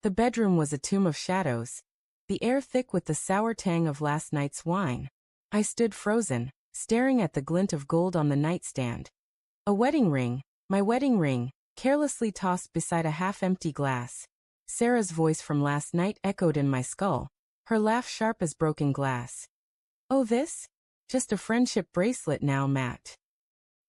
The bedroom was a tomb of shadows, the air thick with the sour tang of last night's wine. I stood frozen, staring at the glint of gold on the nightstand. A wedding ring, my wedding ring, carelessly tossed beside a half-empty glass. Sarah's voice from last night echoed in my skull, her laugh sharp as broken glass. "Oh, this? Just a friendship bracelet now, Matt."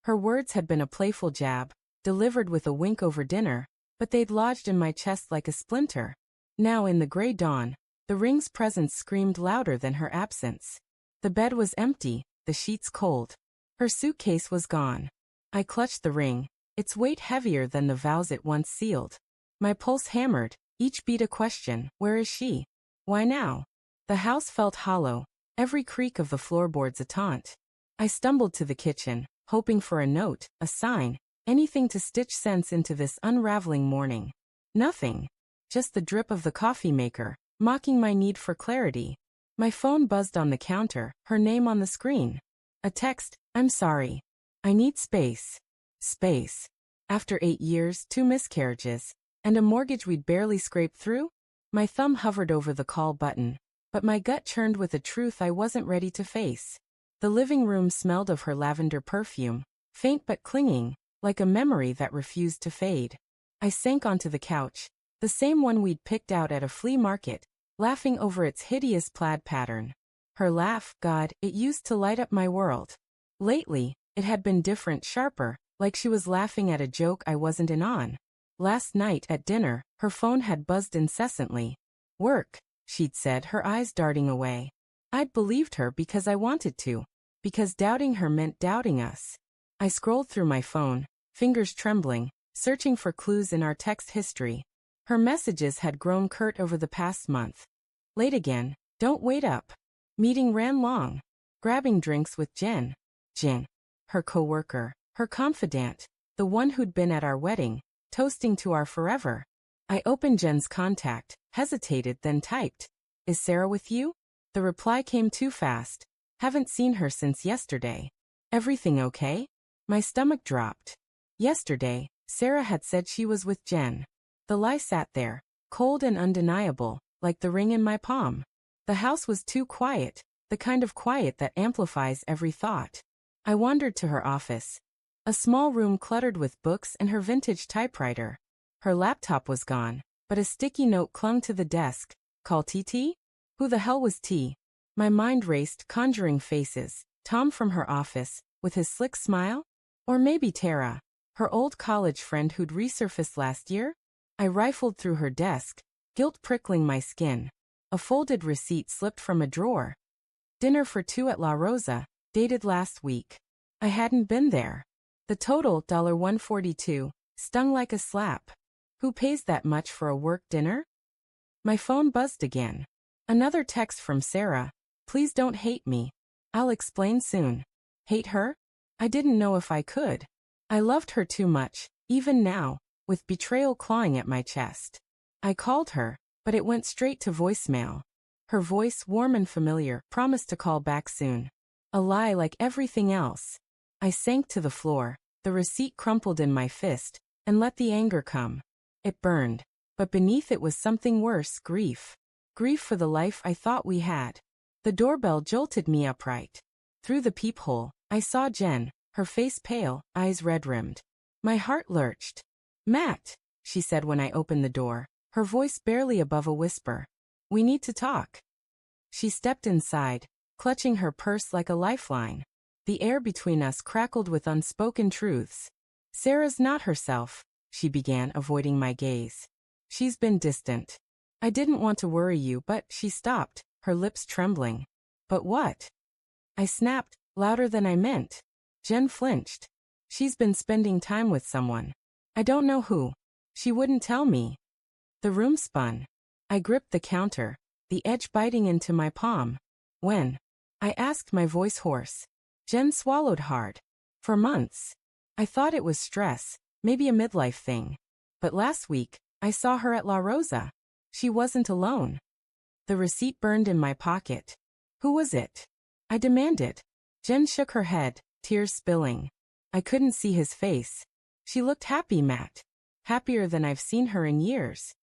Her words had been a playful jab, delivered with a wink over dinner, but they'd lodged in my chest like a splinter. Now in the gray dawn, the ring's presence screamed louder than her absence. The bed was empty, the sheets cold. Her suitcase was gone. I clutched the ring, its weight heavier than the vows it once sealed. My pulse hammered, each beat a question: where is she? Why now? The house felt hollow, every creak of the floorboards a taunt. I stumbled to the kitchen, hoping for a note, a sign, anything to stitch sense into this unraveling morning. Nothing. Just the drip of the coffee maker, mocking my need for clarity. My phone buzzed on the counter, her name on the screen. A text: "I'm sorry. I need space." Space. After 8 years, 2 miscarriages, and a mortgage we'd barely scraped through? My thumb hovered over the call button, but my gut churned with a truth I wasn't ready to face. The living room smelled of her lavender perfume, faint but clinging, like a memory that refused to fade. I sank onto the couch, the same one we'd picked out at a flea market, laughing over its hideous plaid pattern. Her laugh, God, it used to light up my world. Lately, it had been different, sharper, like she was laughing at a joke I wasn't in on. Last night at dinner, her phone had buzzed incessantly. "Work," she'd said, her eyes darting away. I'd believed her because I wanted to, because doubting her meant doubting us. I scrolled through my phone, fingers trembling, searching for clues in our text history. Her messages had grown curt over the past month. Late again, don't wait up. Meeting ran long. Grabbing drinks with Jen. Jen. Her coworker, her confidant, the one who'd been at our wedding, toasting to our forever. I opened Jen's contact, hesitated, then typed, "Is Sarah with you?" The reply came too fast. "Haven't seen her since yesterday." "Everything okay?" My stomach dropped. Yesterday, Sarah had said she was with Jen. The lie sat there, cold and undeniable, like the ring in my palm. The house was too quiet, the kind of quiet that amplifies every thought. I wandered to her office. A small room cluttered with books and her vintage typewriter. Her laptop was gone, but a sticky note clung to the desk. "Call TT?" Who the hell was T? My mind raced, conjuring faces. Tom from her office, with his slick smile? Or maybe Tara, her old college friend who'd resurfaced last year? I rifled through her desk, guilt prickling my skin. A folded receipt slipped from a drawer. Dinner for 2 at La Rosa, dated last week. I hadn't been there. The total, $142, stung like a slap. Who pays that much for a work dinner? My phone buzzed again. Another text from Sarah. "Please don't hate me. I'll explain soon." Hate her? I didn't know if I could. I loved her too much, even now, with betrayal clawing at my chest. I called her, but it went straight to voicemail. Her voice, warm and familiar, promised to call back soon. A lie like everything else. I sank to the floor, the receipt crumpled in my fist, and let the anger come. It burned, but beneath it was something worse: grief. Grief for the life I thought we had. The doorbell jolted me upright. Through the peephole, I saw Jen, her face pale, eyes red-rimmed. My heart lurched. "Matt," she said when I opened the door, her voice barely above a whisper. "We need to talk." She stepped inside, clutching her purse like a lifeline. The air between us crackled with unspoken truths. "Sarah's not herself," she began, avoiding my gaze. "She's been distant. I didn't want to worry you, but..." She stopped, her lips trembling. "But what?" I snapped, louder than I meant. Jen flinched. "She's been spending time with someone. I don't know who. She wouldn't tell me." The room spun. I gripped the counter, the edge biting into my palm. "When?" I asked, my voice hoarse. Jen swallowed hard. "For months. I thought it was stress, maybe a midlife thing. But last week, I saw her at La Rosa. She wasn't alone." The receipt burned in my pocket. "Who was it?" I demanded. Jen shook her head, tears spilling. I couldn't see his face. "She looked happy, Matt. Happier than I've seen her in years."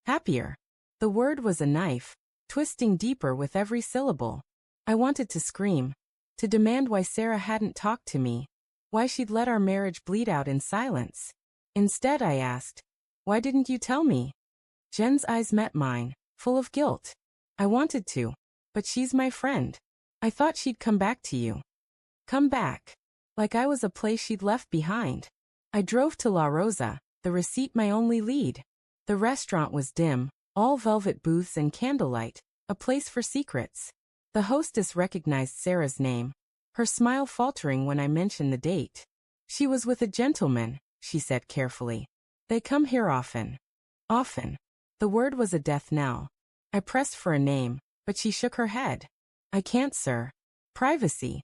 Happier. The word was a knife, twisting deeper with every syllable. I wanted to scream, to demand why Sarah hadn't talked to me, why she'd let our marriage bleed out in silence. Instead, I asked, "Why didn't you tell me?" Jen's eyes met mine, full of guilt. I wanted to, but she's my friend. I thought she'd come back to you. Come back. Like I was a place she'd left behind. I drove to La Rosa, the receipt my only lead. The restaurant was dim, all velvet booths and candlelight, a place for secrets. The hostess recognized Sarah's name, her smile faltering when I mentioned the date. She was with a gentleman, she said carefully. They come here often. Often. The word was a death knell. I pressed for a name, but she shook her head. I can't, sir. Privacy.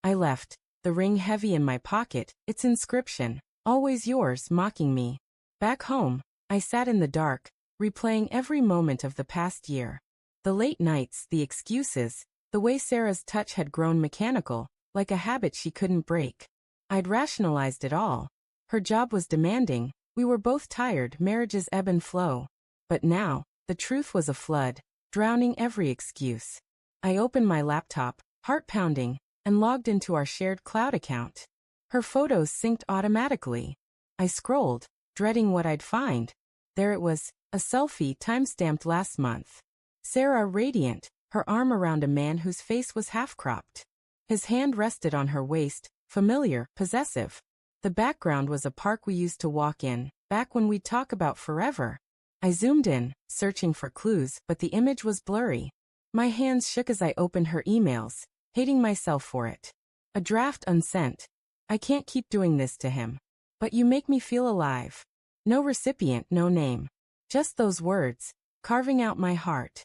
I left, the ring heavy in my pocket, its inscription, always yours, mocking me. Back home, I sat in the dark, replaying every moment of the past year. The late nights, the excuses, the way Sarah's touch had grown mechanical, like a habit she couldn't break. I'd rationalized it all. Her job was demanding, we were both tired, marriages ebb and flow. But now, the truth was a flood, drowning every excuse. I opened my laptop, heart pounding, and logged into our shared cloud account. Her photos synced automatically. I scrolled, dreading what I'd find. There it was, a selfie time-stamped last month. Sarah radiant, her arm around a man whose face was half-cropped. His hand rested on her waist, familiar, possessive. The background was a park we used to walk in, back when we'd talk about forever. I zoomed in, searching for clues, but the image was blurry. My hands shook as I opened her emails, hating myself for it. A draft unsent. I can't keep doing this to him. But you make me feel alive. No recipient, no name. Just those words, carving out my heart.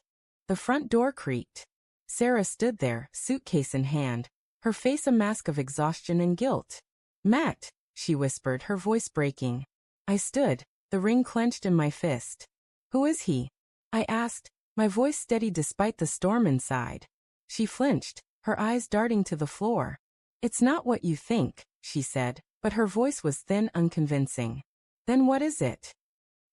The front door creaked. Sarah stood there, suitcase in hand, her face a mask of exhaustion and guilt. Matt, she whispered, her voice breaking. I stood, the ring clenched in my fist. Who is he? I asked, my voice steady despite the storm inside. She flinched, her eyes darting to the floor. It's not what you think, she said, but her voice was thin, unconvincing. Then what is it?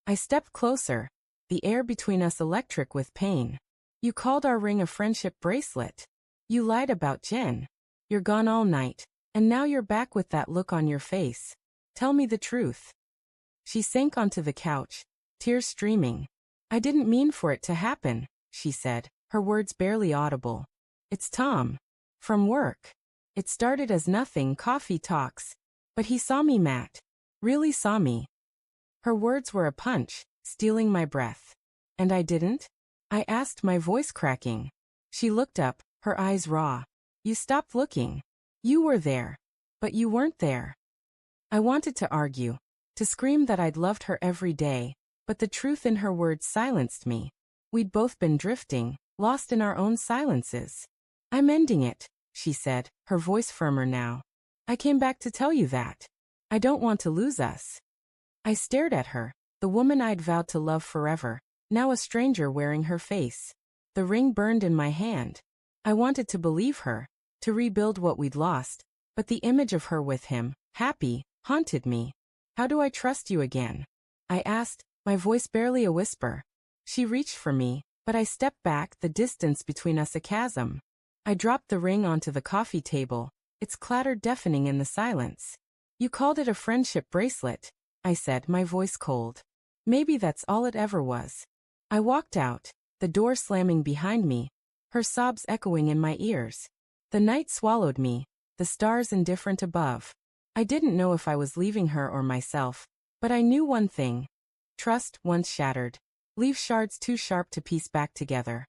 I stepped closer, the air between us electric with pain. You called our ring a friendship bracelet. You lied about Jen. You're gone all night, and now you're back with that look on your face. Tell me the truth. She sank onto the couch, tears streaming. I didn't mean for it to happen, she said, her words barely audible. It's Tom. From work. It started as nothing, coffee talks. But he saw me, Matt. Really saw me. Her words were a punch, stealing my breath. And I didn't? I asked, my voice cracking. She looked up, her eyes raw. You stopped looking. You were there. But you weren't there. I wanted to argue, to scream that I'd loved her every day, but the truth in her words silenced me. We'd both been drifting, lost in our own silences. I'm ending it, she said, her voice firmer now. I came back to tell you that. I don't want to lose us. I stared at her, the woman I'd vowed to love forever, now a stranger wearing her face. The ring burned in my hand. I wanted to believe her, to rebuild what we'd lost, but the image of her with him, happy, haunted me. How do I trust you again? I asked, my voice barely a whisper. She reached for me, but I stepped back, the distance between us a chasm. I dropped the ring onto the coffee table, its clatter deafening in the silence. You called it a friendship bracelet, I said, my voice cold. Maybe that's all it ever was. I walked out, the door slamming behind me, her sobs echoing in my ears. The night swallowed me, the stars indifferent above. I didn't know if I was leaving her or myself, but I knew one thing. Trust, once shattered, leaves shards too sharp to piece back together.